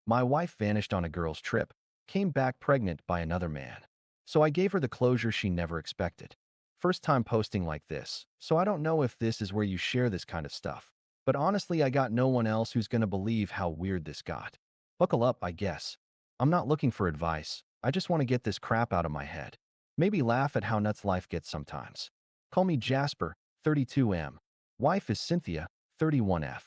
My wife vanished on a girl's trip, came back pregnant by another man. So I gave her the closure she never expected. First time posting like this, so I don't know if this is where you share this kind of stuff. But honestly, I got no one else who's gonna believe how weird this got. Buckle up, I guess. I'm not looking for advice. I just want to get this crap out of my head. Maybe laugh at how nuts life gets sometimes. Call me Jasper, 32M. Wife is Cynthia, 31F.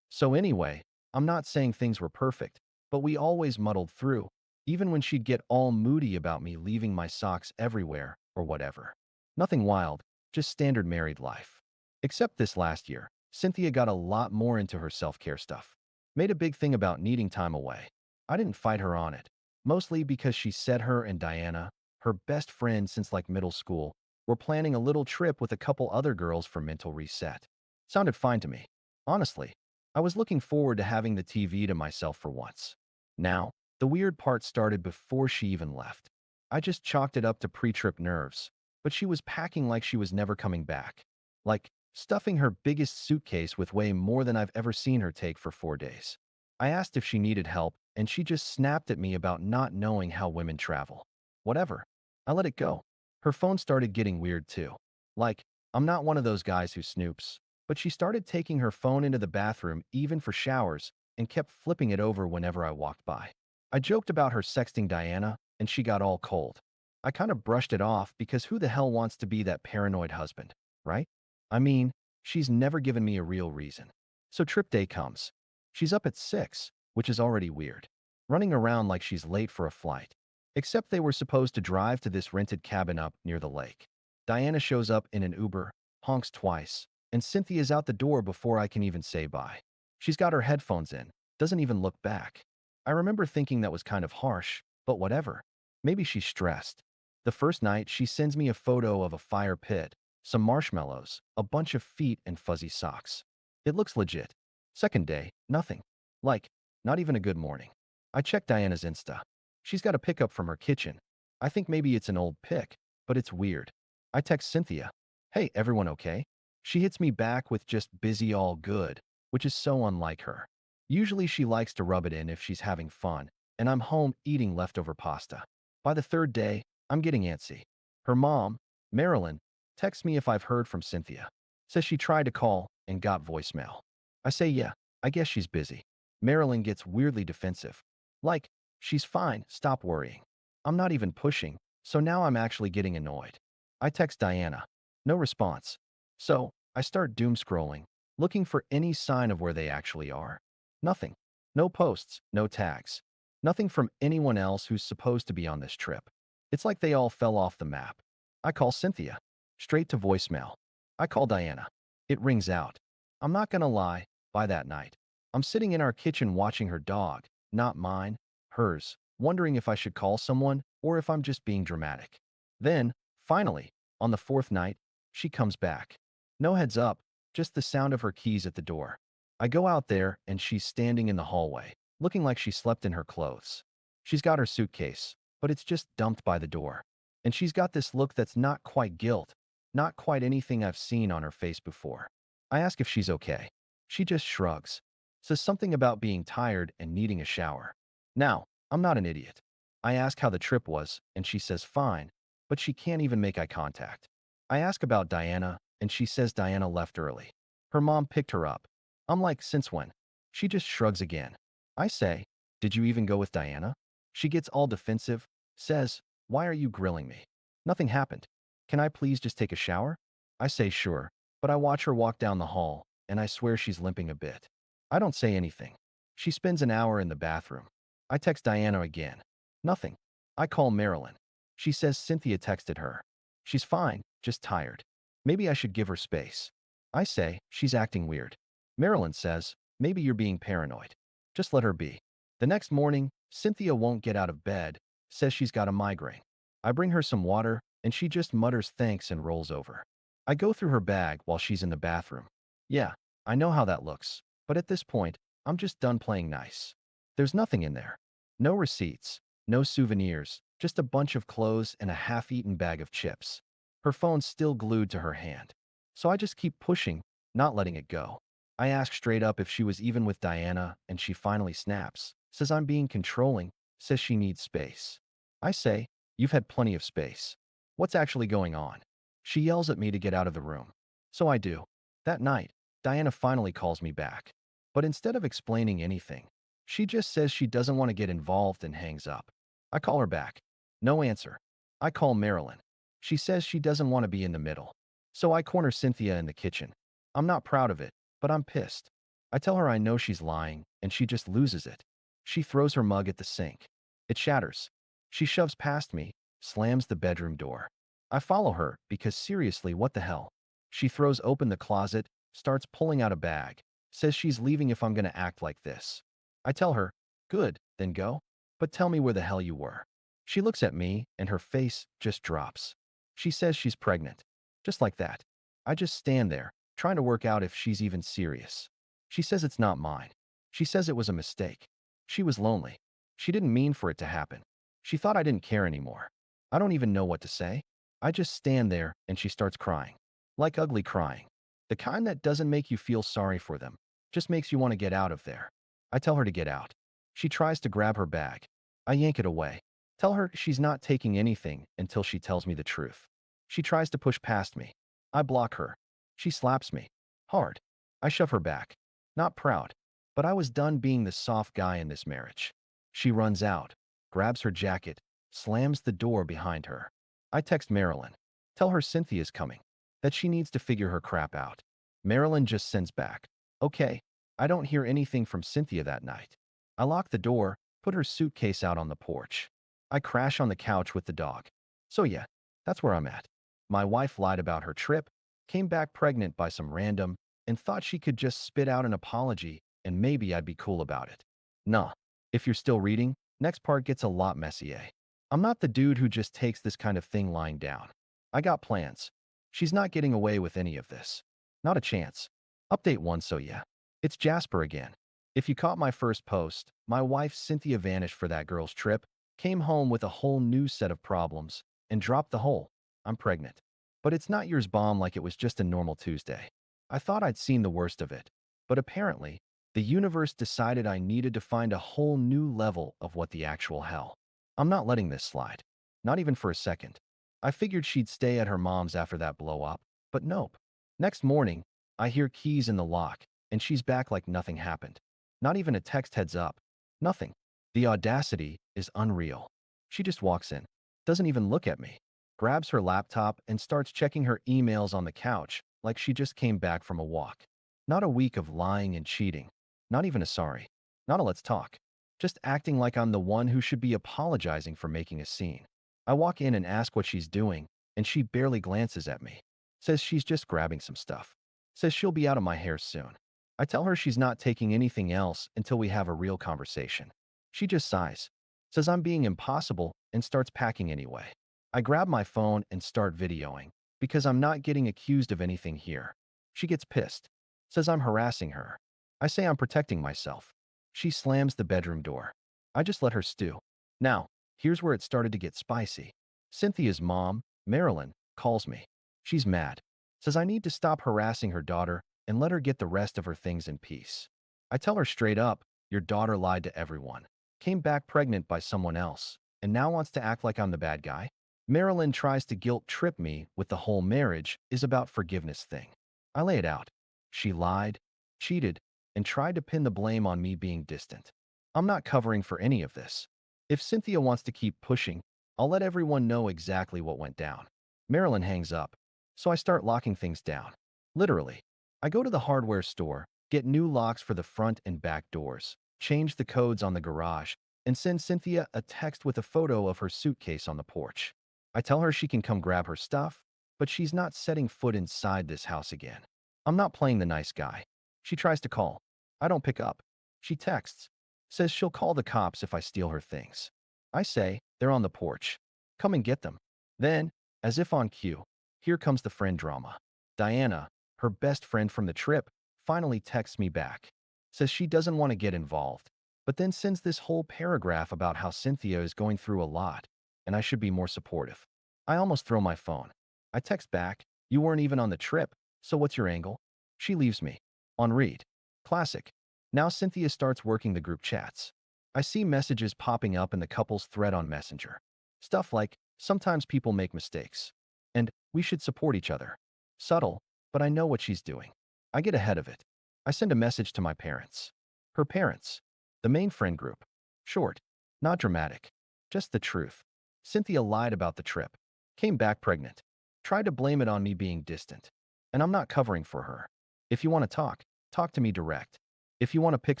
So anyway, I'm not saying things were perfect, but we always muddled through, even when she'd get all moody about me leaving my socks everywhere or whatever. Nothing wild, just standard married life. Except this last year, Cynthia got a lot more into her self-care stuff. Made a big thing about needing time away. I didn't fight her on it, mostly because she said her and Diana, her best friend since like middle school, were planning a little trip with a couple other girls for mental reset. Sounded fine to me. Honestly, I was looking forward to having the TV to myself for once. Now, the weird part started before she even left. I just chalked it up to pre-trip nerves, but she was packing like she was never coming back. Like, stuffing her biggest suitcase with way more than I've ever seen her take for 4 days. I asked if she needed help, and she just snapped at me about not knowing how women travel. Whatever. I let it go. Her phone started getting weird too. Like, I'm not one of those guys who snoops, but she started taking her phone into the bathroom even for showers and kept flipping it over whenever I walked by. I joked about her sexting Diana, and she got all cold. I kind of brushed it off because who the hell wants to be that paranoid husband, right? I mean, she's never given me a real reason. So trip day comes. She's up at 6, which is already weird. Running around like she's late for a flight. Except they were supposed to drive to this rented cabin up near the lake. Diana shows up in an Uber, honks twice, and Cynthia's out the door before I can even say bye. She's got her headphones in, doesn't even look back. I remember thinking that was kind of harsh, but whatever. Maybe she's stressed. The first night, she sends me a photo of a fire pit, some marshmallows, a bunch of feet, and fuzzy socks. It looks legit. Second day, nothing. Like, not even a good morning. I check Diana's Insta. She's got a pickup from her kitchen. I think maybe it's an old pic, but it's weird. I text Cynthia. Hey, everyone okay? She hits me back with just busy all good, which is so unlike her. Usually she likes to rub it in if she's having fun, and I'm home eating leftover pasta. By the third day, I'm getting antsy. Her mom, Marilyn, texts me if I've heard from Cynthia. Says she tried to call and got voicemail. I say, yeah, I guess she's busy. Marilyn gets weirdly defensive. Like, she's fine, stop worrying. I'm not even pushing, so now I'm actually getting annoyed. I text Diana. No response. So, I start doom scrolling, looking for any sign of where they actually are. Nothing. No posts, no tags. Nothing from anyone else who's supposed to be on this trip. It's like they all fell off the map. I call Cynthia. Straight to voicemail. I call Diana. It rings out. I'm not gonna lie, by that night, I'm sitting in our kitchen watching her dog, not mine, hers, wondering if I should call someone or if I'm just being dramatic. Then, finally, on the fourth night, she comes back. No heads up, just the sound of her keys at the door. I go out there and she's standing in the hallway, looking like she slept in her clothes. She's got her suitcase, but it's just dumped by the door. And she's got this look that's not quite guilt, not quite anything I've seen on her face before. I ask if she's okay. She just shrugs, says something about being tired and needing a shower. Now, I'm not an idiot. I ask how the trip was, and she says fine, but she can't even make eye contact. I ask about Diana, and she says Diana left early. Her mom picked her up. I'm like, since when? She just shrugs again. I say, did you even go with Diana? She gets all defensive, says, why are you grilling me? Nothing happened. Can I please just take a shower? I say sure, but I watch her walk down the hall, and I swear she's limping a bit. I don't say anything. She spends an hour in the bathroom. I text Diana again. Nothing. I call Marilyn. She says Cynthia texted her. She's fine, just tired. Maybe I should give her space. I say, she's acting weird. Marilyn says, maybe you're being paranoid. Just let her be. The next morning, Cynthia won't get out of bed, says she's got a migraine. I bring her some water, and she just mutters thanks and rolls over. I go through her bag while she's in the bathroom. Yeah, I know how that looks, but at this point, I'm just done playing nice. There's nothing in there. No receipts, no souvenirs, just a bunch of clothes and a half-eaten bag of chips. Her phone's still glued to her hand. So I just keep pushing, not letting it go. I ask straight up if she was even with Diana, and she finally snaps. says I'm being controlling, says she needs space. I say, you've had plenty of space. What's actually going on? She yells at me to get out of the room. So I do. That night, Diana finally calls me back. But instead of explaining anything, she just says she doesn't want to get involved and hangs up. I call her back. No answer. I call Marilyn. She says she doesn't want to be in the middle. So I corner Cynthia in the kitchen. I'm not proud of it, but I'm pissed. I tell her I know she's lying, and she just loses it. She throws her mug at the sink. It shatters. She shoves past me, slams the bedroom door. I follow her because seriously, what the hell? She throws open the closet, starts pulling out a bag, says she's leaving if I'm going to act like this. I tell her, good, then go. But tell me where the hell you were. She looks at me and her face just drops. She says she's pregnant. Just like that. I just stand there, trying to work out if she's even serious. She says it's not mine. She says it was a mistake. She was lonely. She didn't mean for it to happen. She thought I didn't care anymore. I don't even know what to say. I just stand there and she starts crying. Like ugly crying. The kind that doesn't make you feel sorry for them, just makes you want to get out of there. I tell her to get out. She tries to grab her bag. I yank it away. Tell her she's not taking anything until she tells me the truth. She tries to push past me. I block her. She slaps me. Hard. I shove her back. Not proud. But I was done being the soft guy in this marriage. She runs out, grabs her jacket, slams the door behind her. I text Marilyn. Tell her Cynthia's coming. That she needs to figure her crap out. Marilyn just sends back. Okay. I don't hear anything from Cynthia that night. I lock the door, put her suitcase out on the porch. I crash on the couch with the dog. So yeah, that's where I'm at. My wife lied about her trip, came back pregnant by some random, and thought she could just spit out an apology and maybe I'd be cool about it. Nah. If you're still reading, next part gets a lot messy, eh? I'm not the dude who just takes this kind of thing lying down. I got plans. She's not getting away with any of this. Not a chance. Update 1. So yeah, it's Jasper again. If you caught my first post, my wife Cynthia vanished for that girl's trip, came home with a whole new set of problems, and dropped the whole, I'm pregnant. But it's not yours bomb like it was just a normal Tuesday. I thought I'd seen the worst of it. But apparently, the universe decided I needed to find a whole new level of what the actual hell. I'm not letting this slide. Not even for a second. I figured she'd stay at her mom's after that blow up, but nope. Next morning, I hear keys in the lock, and she's back like nothing happened. Not even a text heads up. Nothing. The audacity is unreal. She just walks in, doesn't even look at me, grabs her laptop and starts checking her emails on the couch like she just came back from a walk. Not a week of lying and cheating. Not even a sorry. Not a let's talk. Just acting like I'm the one who should be apologizing for making a scene. I walk in and ask what she's doing, and she barely glances at me. Says she's just grabbing some stuff. Says she'll be out of my hair soon. I tell her she's not taking anything else until we have a real conversation. She just sighs, says I'm being impossible, and starts packing anyway. I grab my phone and start videoing, because I'm not getting accused of anything here. She gets pissed, says I'm harassing her. I say I'm protecting myself. She slams the bedroom door. I just let her stew. Now, here's where it started to get spicy. Cynthia's mom, Marilyn, calls me. She's mad. Says I need to stop harassing her daughter and let her get the rest of her things in peace. I tell her straight up, your daughter lied to everyone, came back pregnant by someone else, and now wants to act like I'm the bad guy. Marilyn tries to guilt trip me with the whole marriage is about forgiveness thing. I lay it out. She lied, cheated, and tried to pin the blame on me being distant. I'm not covering for any of this. If Cynthia wants to keep pushing, I'll let everyone know exactly what went down. Marilyn hangs up, so I start locking things down. Literally. I go to the hardware store, get new locks for the front and back doors, change the codes on the garage, and send Cynthia a text with a photo of her suitcase on the porch. I tell her she can come grab her stuff, but she's not setting foot inside this house again. I'm not playing the nice guy. She tries to call. I don't pick up. She texts, says she'll call the cops if I steal her things. I say, they're on the porch. Come and get them. Then, as if on cue, here comes the friend drama. Diana, her best friend from the trip, finally texts me back. Says she doesn't want to get involved, but then sends this whole paragraph about how Cynthia is going through a lot, and I should be more supportive. I almost throw my phone. I text back, you weren't even on the trip, so what's your angle? She leaves me. On read. Classic. Now Cynthia starts working the group chats. I see messages popping up in the couple's thread on Messenger. Stuff like, sometimes people make mistakes. And we should support each other. Subtle, but I know what she's doing. I get ahead of it. I send a message to my parents. Her parents. The main friend group. Short. Not dramatic. Just the truth. Cynthia lied about the trip. Came back pregnant. Tried to blame it on me being distant. And I'm not covering for her. If you want to talk, talk to me direct. If you want to pick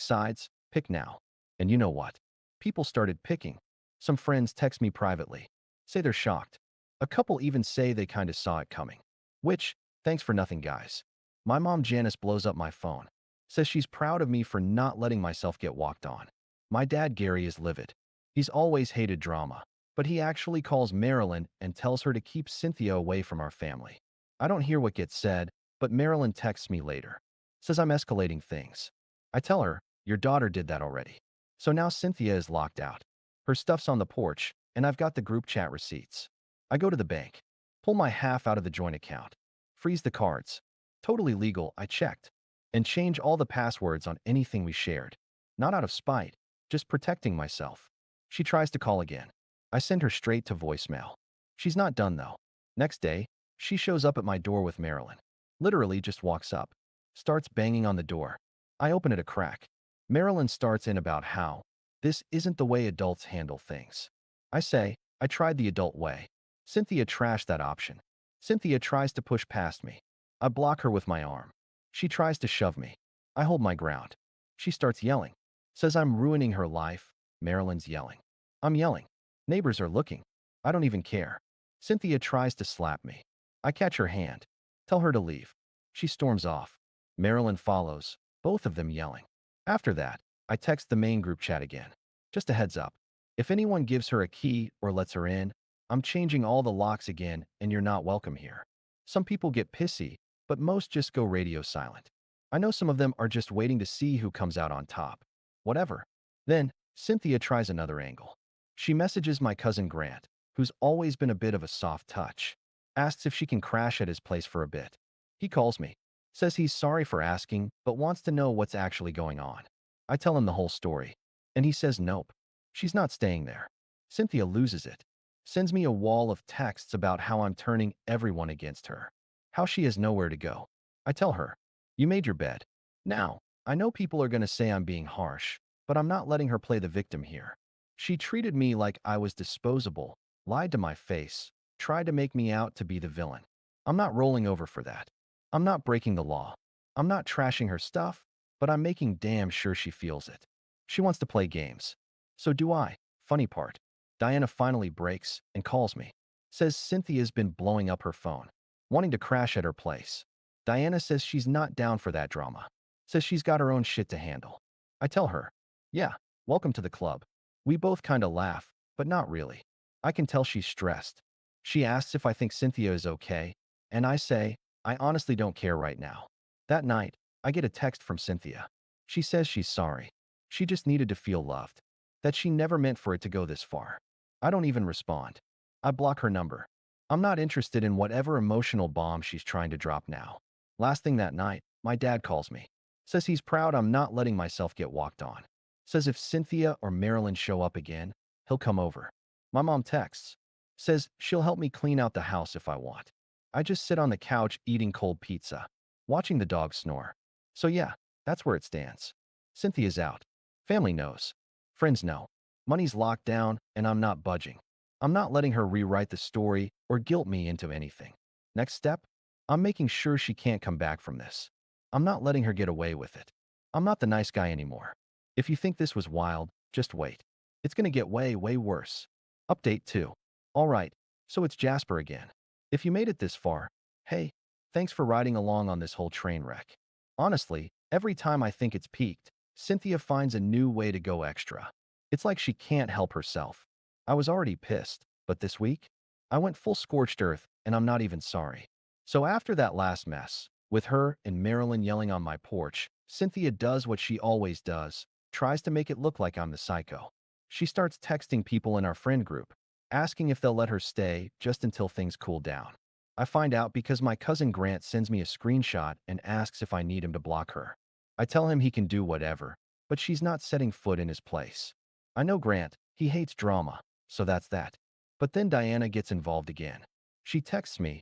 sides, pick now. And you know what? People started picking. Some friends text me privately. Say they're shocked. A couple even say they kinda saw it coming. Which, thanks for nothing, guys. My mom Janice blows up my phone. Says she's proud of me for not letting myself get walked on. My dad Gary is livid. He's always hated drama. But he actually calls Marilyn and tells her to keep Cynthia away from our family. I don't hear what gets said, but Marilyn texts me later. Says I'm escalating things. I tell her, your daughter did that already. So now Cynthia is locked out. Her stuff's on the porch, and I've got the group chat receipts. I go to the bank, pull my half out of the joint account, freeze the cards. Totally legal, I checked. And change all the passwords on anything we shared. Not out of spite, just protecting myself. She tries to call again. I send her straight to voicemail. She's not done though. Next day, she shows up at my door with Marilyn. Literally just walks up. Starts banging on the door. I open it a crack. Marilyn starts in about how this isn't the way adults handle things. I say, I tried the adult way. Cynthia trashed that option. Cynthia tries to push past me. I block her with my arm. She tries to shove me. I hold my ground. She starts yelling. Says I'm ruining her life. Marilyn's yelling. I'm yelling. Neighbors are looking. I don't even care. Cynthia tries to slap me. I catch her hand. Tell her to leave. She storms off. Marilyn follows, both of them yelling. After that, I text the main group chat again. Just a heads up. If anyone gives her a key or lets her in, I'm changing all the locks again and you're not welcome here. Some people get pissy, but most just go radio silent. I know some of them are just waiting to see who comes out on top. Whatever. Then, Cynthia tries another angle. She messages my cousin Grant, who's always been a bit of a soft touch. Asks if she can crash at his place for a bit. He calls me. Says he's sorry for asking, but wants to know what's actually going on. I tell him the whole story. And he says nope. She's not staying there. Cynthia loses it. Sends me a wall of texts about how I'm turning everyone against her. How she has nowhere to go. I tell her, you made your bed. Now, I know people are going to say I'm being harsh, but I'm not letting her play the victim here. She treated me like I was disposable, lied to my face, tried to make me out to be the villain. I'm not rolling over for that. I'm not breaking the law. I'm not trashing her stuff, but I'm making damn sure she feels it. She wants to play games. So do I. Funny part. Diana finally breaks and calls me. Says Cynthia's been blowing up her phone, wanting to crash at her place. Diana says she's not down for that drama. Says she's got her own shit to handle. I tell her, yeah, welcome to the club. We both kinda laugh, but not really. I can tell she's stressed. She asks if I think Cynthia is okay, and I say, I honestly don't care right now. That night, I get a text from Cynthia. She says she's sorry. She just needed to feel loved. That she never meant for it to go this far. I don't even respond. I block her number. I'm not interested in whatever emotional bomb she's trying to drop now. Last thing that night, my dad calls me. Says he's proud I'm not letting myself get walked on. Says if Cynthia or Marilyn show up again, he'll come over. My mom texts. Says she'll help me clean out the house if I want. I just sit on the couch eating cold pizza, watching the dog snore. So yeah, that's where it stands. Cynthia's out. Family knows. Friends know. Money's locked down, and I'm not budging. I'm not letting her rewrite the story or guilt me into anything. Next step? I'm making sure she can't come back from this. I'm not letting her get away with it. I'm not the nice guy anymore. If you think this was wild, just wait. It's gonna get way, way worse. Update 2. Alright, so it's Jasper again. If you made it this far, hey, thanks for riding along on this whole train wreck. Honestly, every time I think it's peaked, Cynthia finds a new way to go extra. It's like she can't help herself. I was already pissed, but this week, I went full scorched earth and I'm not even sorry. So after that last mess, with her and Marilyn yelling on my porch, Cynthia does what she always does, tries to make it look like I'm the psycho. She starts texting people in our friend group, asking if they'll let her stay just until things cool down. I find out because my cousin Grant sends me a screenshot and asks if I need him to block her. I tell him he can do whatever, but she's not setting foot in his place. I know Grant, he hates drama, so that's that. But then Diana gets involved again. She texts me,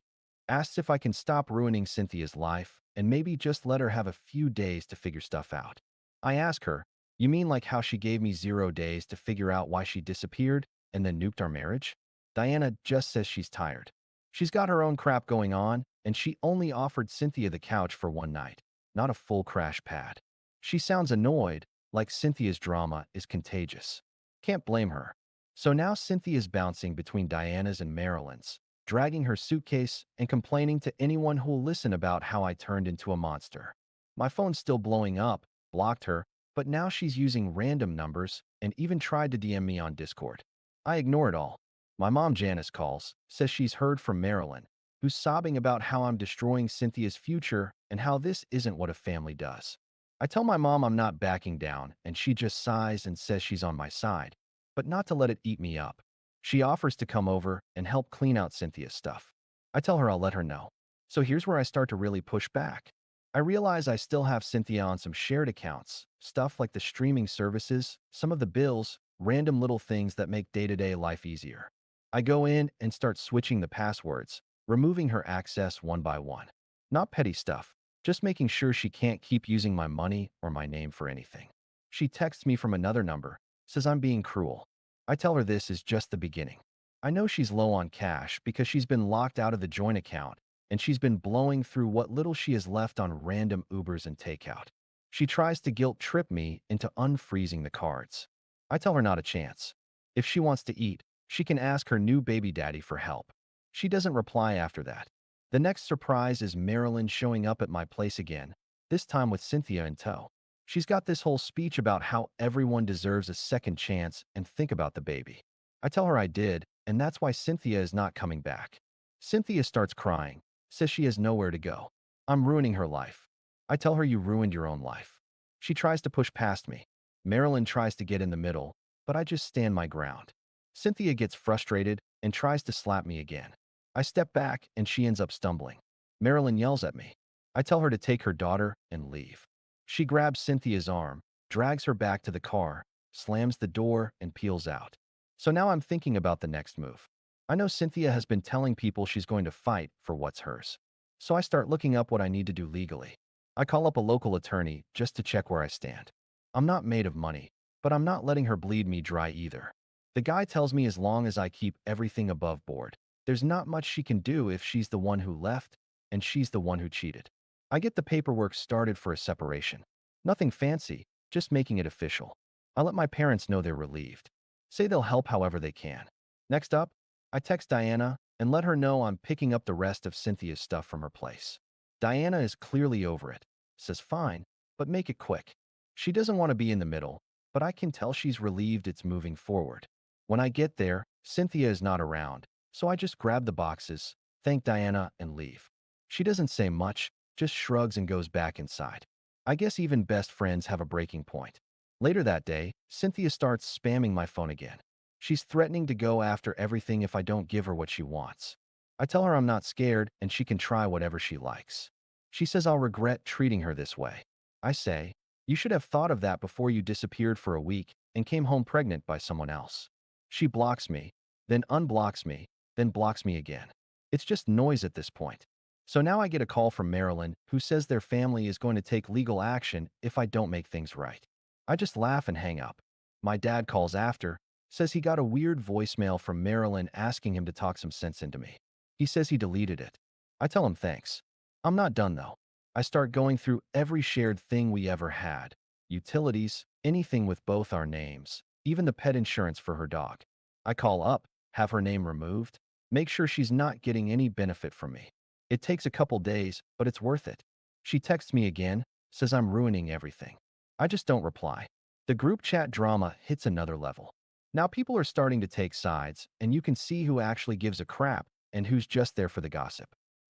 asks if I can stop ruining Cynthia's life and maybe just let her have a few days to figure stuff out. I ask her, you mean like how she gave me 0 days to figure out why she disappeared and then nuked our marriage? Diana just says she's tired. She's got her own crap going on, and she only offered Cynthia the couch for one night, not a full crash pad. She sounds annoyed, like Cynthia's drama is contagious. Can't blame her. So now Cynthia's bouncing between Diana's and Marilyn's, dragging her suitcase and complaining to anyone who'll listen about how I turned into a monster. My phone's still blowing up, blocked her, but now she's using random numbers and even tried to DM me on Discord. I ignore it all. My mom Janice calls, says she's heard from Marilyn, who's sobbing about how I'm destroying Cynthia's future and how this isn't what a family does. I tell my mom I'm not backing down, and she just sighs and says she's on my side, but not to let it eat me up. She offers to come over and help clean out Cynthia's stuff. I tell her I'll let her know. So here's where I start to really push back. I realize I still have Cynthia on some shared accounts, stuff like the streaming services, some of the bills, random little things that make day-to-day life easier. I go in and start switching the passwords, removing her access one by one. Not petty stuff, just making sure she can't keep using my money or my name for anything. She texts me from another number, says I'm being cruel. I tell her this is just the beginning. I know she's low on cash because she's been locked out of the joint account and she's been blowing through what little she has left on random Ubers and takeout. She tries to guilt trip me into unfreezing the cards. I tell her not a chance. If she wants to eat, she can ask her new baby daddy for help. She doesn't reply after that. The next surprise is Marilyn showing up at my place again, this time with Cynthia in tow. She's got this whole speech about how everyone deserves a second chance and think about the baby. I tell her I did, and that's why Cynthia is not coming back. Cynthia starts crying, says she has nowhere to go. I'm ruining her life. I tell her you ruined your own life. She tries to push past me. Marilyn tries to get in the middle, but I just stand my ground. Cynthia gets frustrated and tries to slap me again. I step back and she ends up stumbling. Marilyn yells at me. I tell her to take her daughter and leave. She grabs Cynthia's arm, drags her back to the car, slams the door, and peels out. So now I'm thinking about the next move. I know Cynthia has been telling people she's going to fight for what's hers. So I start looking up what I need to do legally. I call up a local attorney just to check where I stand. I'm not made of money, but I'm not letting her bleed me dry either. The guy tells me as long as I keep everything above board, there's not much she can do if she's the one who left and she's the one who cheated. I get the paperwork started for a separation. Nothing fancy, just making it official. I let my parents know they're relieved. Say they'll help however they can. Next up, I text Diana and let her know I'm picking up the rest of Cynthia's stuff from her place. Diana is clearly over it, says fine, but make it quick. She doesn't want to be in the middle, but I can tell she's relieved it's moving forward. When I get there, Cynthia is not around, so I just grab the boxes, thank Diana, and leave. She doesn't say much, just shrugs and goes back inside. I guess even best friends have a breaking point. Later that day, Cynthia starts spamming my phone again. She's threatening to go after everything if I don't give her what she wants. I tell her I'm not scared and she can try whatever she likes. She says I'll regret treating her this way. I say, you should have thought of that before you disappeared for a week and came home pregnant by someone else. She blocks me, then unblocks me, then blocks me again. It's just noise at this point. So now I get a call from Marilyn who says their family is going to take legal action if I don't make things right. I just laugh and hang up. My dad calls after, says he got a weird voicemail from Marilyn asking him to talk some sense into me. He says he deleted it. I tell him thanks. I'm not done though. I start going through every shared thing we ever had. Utilities, anything with both our names, even the pet insurance for her dog. I call up, have her name removed, make sure she's not getting any benefit from me. It takes a couple days, but it's worth it. She texts me again, says I'm ruining everything. I just don't reply. The group chat drama hits another level. Now people are starting to take sides, and you can see who actually gives a crap and who's just there for the gossip.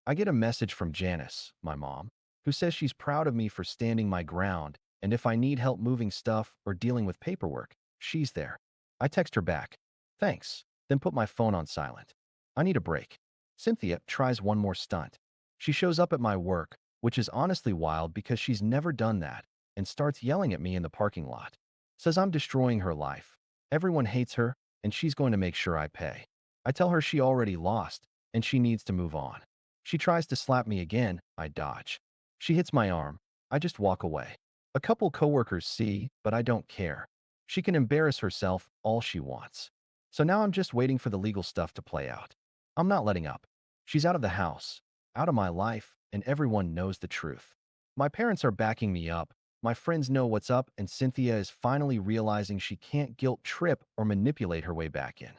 I get a message from Janice, my mom, who says she's proud of me for standing my ground, and if I need help moving stuff or dealing with paperwork, she's there. I text her back, thanks, then put my phone on silent. I need a break. Cynthia tries one more stunt. She shows up at my work, which is honestly wild because she's never done that, and starts yelling at me in the parking lot. Says I'm destroying her life. Everyone hates her, and she's going to make sure I pay. I tell her she already lost, and she needs to move on. She tries to slap me again, I dodge. She hits my arm. I just walk away. A couple coworkers see, but I don't care. She can embarrass herself all she wants. So now I'm just waiting for the legal stuff to play out. I'm not letting up. She's out of the house, out of my life, and everyone knows the truth. My parents are backing me up. My friends know what's up, and Cynthia is finally realizing she can't guilt trip or manipulate her way back in.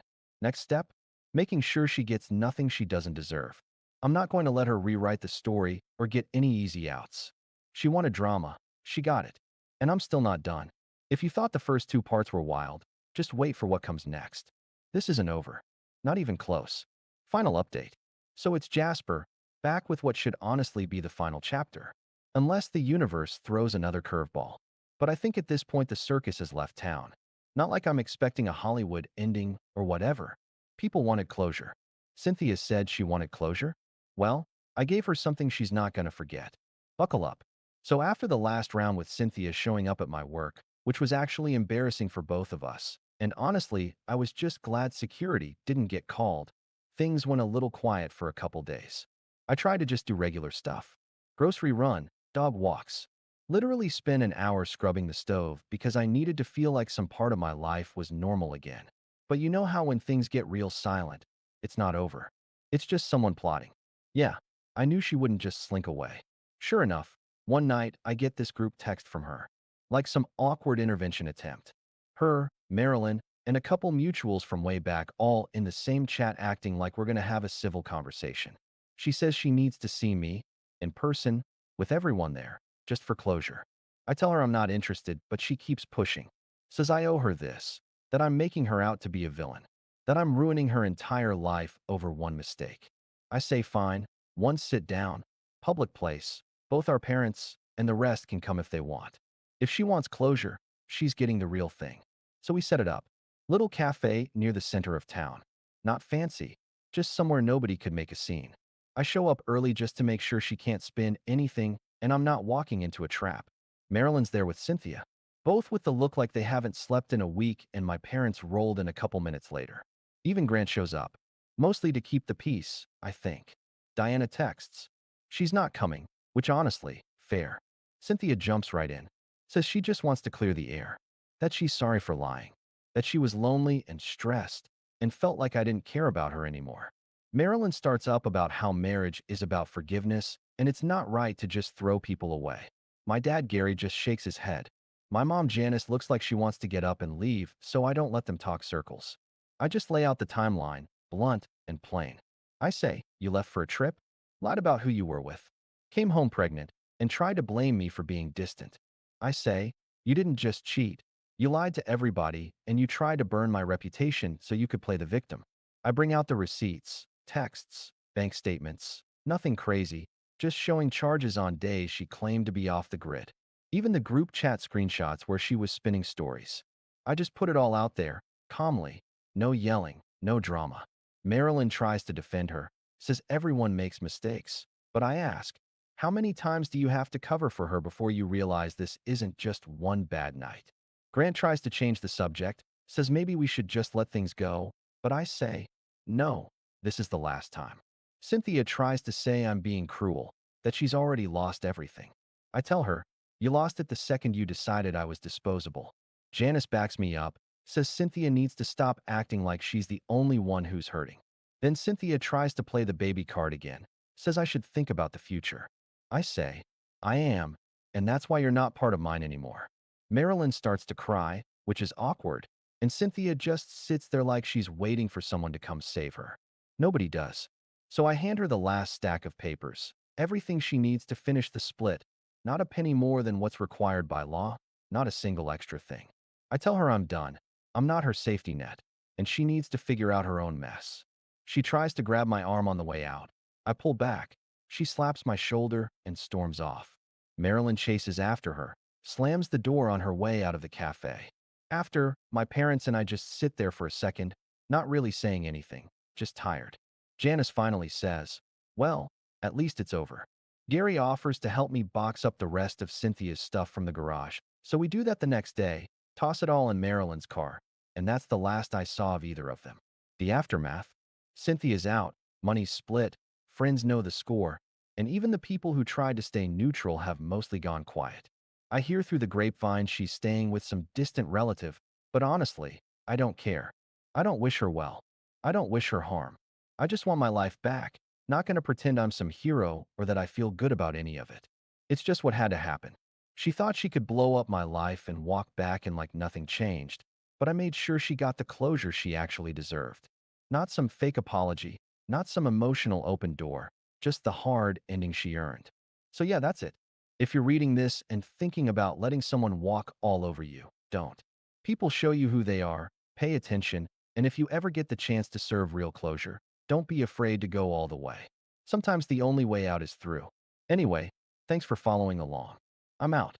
Next step? Making sure she gets nothing she doesn't deserve. I'm not going to let her rewrite the story or get any easy outs. She wanted drama. She got it. And I'm still not done. If you thought the first two parts were wild, just wait for what comes next. This isn't over. Not even close. Final update. So it's Jasper, back with what should honestly be the final chapter. Unless the universe throws another curveball. But I think at this point the circus has left town. Not like I'm expecting a Hollywood ending or whatever. People wanted closure. Cynthia said she wanted closure? Well, I gave her something she's not going to forget. Buckle up. So after the last round with Cynthia showing up at my work, which was actually embarrassing for both of us, and honestly, I was just glad security didn't get called, things went a little quiet for a couple days. I tried to just do regular stuff. Grocery run, dog walks. Literally spend an hour scrubbing the stove because I needed to feel like some part of my life was normal again. But you know how when things get real silent, it's not over. It's just someone plotting. Yeah, I knew she wouldn't just slink away. Sure enough, one night I get this group text from her. Like some awkward intervention attempt. Her, Marilyn, and a couple mutuals from way back all in the same chat acting like we're going to have a civil conversation. She says she needs to see me, in person, with everyone there, just for closure. I tell her I'm not interested, but she keeps pushing. Says I owe her this, that I'm making her out to be a villain, that I'm ruining her entire life over one mistake. I say fine, one sit down, public place, both our parents, and the rest can come if they want. If she wants closure, she's getting the real thing. So we set it up. Little cafe near the center of town. Not fancy, just somewhere nobody could make a scene. I show up early just to make sure she can't spin anything and I'm not walking into a trap. Marilyn's there with Cynthia, both with the look like they haven't slept in a week, and my parents rolled in a couple minutes later. Even Grant shows up, mostly to keep the peace, I think. Diana texts. She's not coming, which honestly, fair. Cynthia jumps right in, says she just wants to clear the air, that she's sorry for lying, that she was lonely and stressed, and felt like I didn't care about her anymore. Marilyn starts up about how marriage is about forgiveness, and it's not right to just throw people away. My dad Gary just shakes his head. My mom Janice looks like she wants to get up and leave, so I don't let them talk circles. I just lay out the timeline, blunt and plain. I say, you left for a trip? Lied about who you were with. Came home pregnant, and tried to blame me for being distant. I say, you didn't just cheat. You lied to everybody, and you tried to burn my reputation so you could play the victim. I bring out the receipts, texts, bank statements. Nothing crazy, just showing charges on days she claimed to be off the grid. Even the group chat screenshots where she was spinning stories. I just put it all out there, calmly. No yelling, no drama. Marilyn tries to defend her, says everyone makes mistakes. But I ask, how many times do you have to cover for her before you realize this isn't just one bad night? Grant tries to change the subject, says maybe we should just let things go, but I say, no, this is the last time. Cynthia tries to say I'm being cruel, that she's already lost everything. I tell her, you lost it the second you decided I was disposable. Janice backs me up, says Cynthia needs to stop acting like she's the only one who's hurting. Then Cynthia tries to play the baby card again, says I should think about the future. I say, I am, and that's why you're not part of mine anymore. Marilyn starts to cry, which is awkward, and Cynthia just sits there like she's waiting for someone to come save her. Nobody does. So I hand her the last stack of papers, everything she needs to finish the split, not a penny more than what's required by law, not a single extra thing. I tell her I'm done. I'm not her safety net, and she needs to figure out her own mess. She tries to grab my arm on the way out. I pull back. She slaps my shoulder and storms off. Marilyn chases after her, slams the door on her way out of the cafe. After, my parents and I just sit there for a second, not really saying anything, just tired. Janice finally says, well, at least it's over. Gary offers to help me box up the rest of Cynthia's stuff from the garage, so we do that the next day, toss it all in Marilyn's car, and that's the last I saw of either of them. The aftermath? Cynthia's out, money's split, friends know the score, and even the people who tried to stay neutral have mostly gone quiet. I hear through the grapevine she's staying with some distant relative, but honestly, I don't care. I don't wish her well. I don't wish her harm. I just want my life back, not gonna pretend I'm some hero or that I feel good about any of it. It's just what had to happen. She thought she could blow up my life and walk back and like nothing changed, but I made sure she got the closure she actually deserved. Not some fake apology, not some emotional open door, just the hard ending she earned. So yeah, that's it. If you're reading this and thinking about letting someone walk all over you, don't. People show you who they are, pay attention, and if you ever get the chance to serve real closure, don't be afraid to go all the way. Sometimes the only way out is through. Anyway, thanks for following along. I'm out.